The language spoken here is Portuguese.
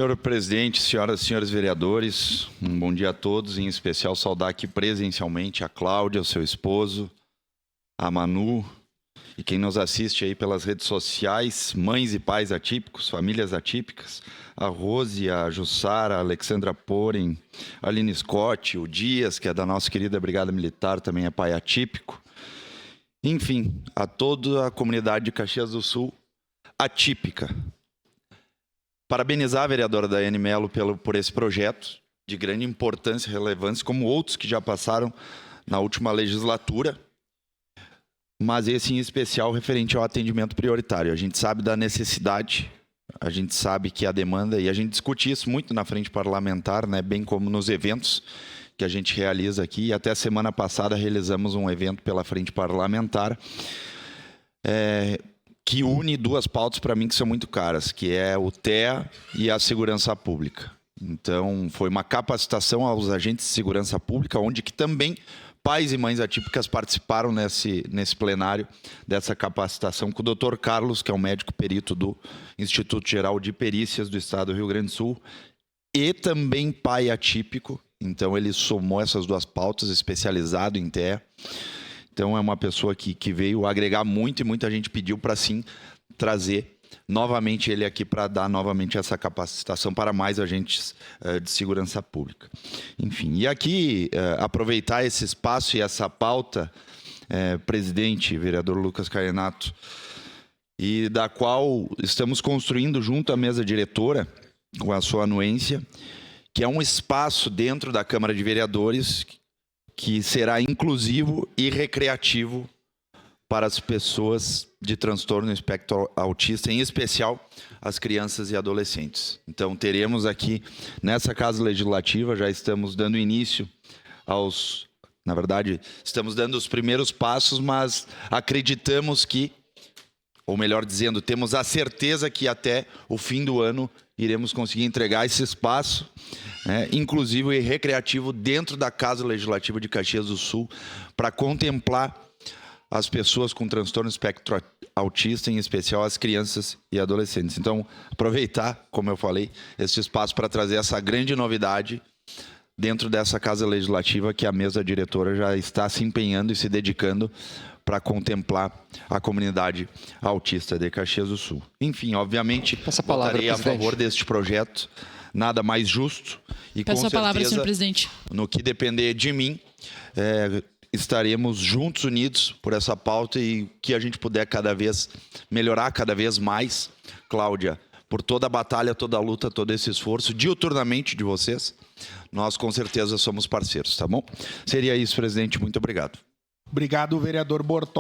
Senhor presidente, senhoras e senhores vereadores, um bom dia a todos, em especial saudar aqui presencialmente a Cláudia, o seu esposo, a Manu e quem nos assiste aí pelas redes sociais, mães e pais atípicos, famílias atípicas, a Rose, a Jussara, a Alexandra Porem, a Aline Scott, o Dias, que é da nossa querida Brigada Militar, também é pai atípico. Enfim, a toda a comunidade de Caxias do Sul atípica. Parabenizar a vereadora Daiane Mello por esse projeto de grande importância e relevância, como outros que já passaram na última legislatura, mas esse em especial referente ao atendimento prioritário. A gente sabe da necessidade, a gente sabe que a demanda, e a gente discute isso muito na frente parlamentar, né, bem como nos eventos que a gente realiza aqui. E até semana passada realizamos um evento pela frente parlamentar, que une duas pautas para mim que são muito caras, que é o TEA e a segurança pública. Então, foi uma capacitação aos agentes de segurança pública, onde que também pais e mães atípicas participaram nesse plenário dessa capacitação com o Dr. Carlos, que é um médico perito do Instituto Geral de Perícias do Estado do Rio Grande do Sul, e também pai atípico. Então, ele somou essas duas pautas, especializado em TEA. Então, é uma pessoa que veio agregar muito e muita gente pediu para, sim, trazer novamente ele aqui para dar novamente essa capacitação para mais agentes de segurança pública. Enfim, e aqui, aproveitar esse espaço e essa pauta, presidente, vereador Lucas Caenato, e da qual estamos construindo junto à mesa diretora, com a sua anuência, que é um espaço dentro da Câmara de Vereadores que será inclusivo e recreativo para as pessoas de transtorno espectro autista, em especial as crianças e adolescentes. Então, teremos aqui, nessa Casa Legislativa, já estamos dando início aos... Na verdade, estamos dando os primeiros passos, mas acreditamos que, ou melhor dizendo, temos a certeza que até o fim do ano iremos conseguir entregar esse espaço, inclusivo e recreativo, dentro da Casa Legislativa de Caxias do Sul, para contemplar as pessoas com transtorno espectro autista, em especial as crianças e adolescentes. Então, aproveitar, como eu falei, esse espaço para trazer essa grande novidade dentro dessa Casa Legislativa, que a mesa diretora já está se empenhando e se dedicando para contemplar a comunidade autista de Caxias do Sul. Enfim, obviamente, votarei a favor deste projeto, nada mais justo, e com certeza, palavra, senhor presidente, no que depender de mim, estaremos juntos, unidos por essa pauta, e que a gente puder cada vez melhorar cada vez mais. Cláudia, por toda a batalha, toda a luta, todo esse esforço, diuturnamente de vocês, nós com certeza somos parceiros, tá bom? Seria isso, presidente. Muito obrigado. Obrigado, vereador Bortolatti.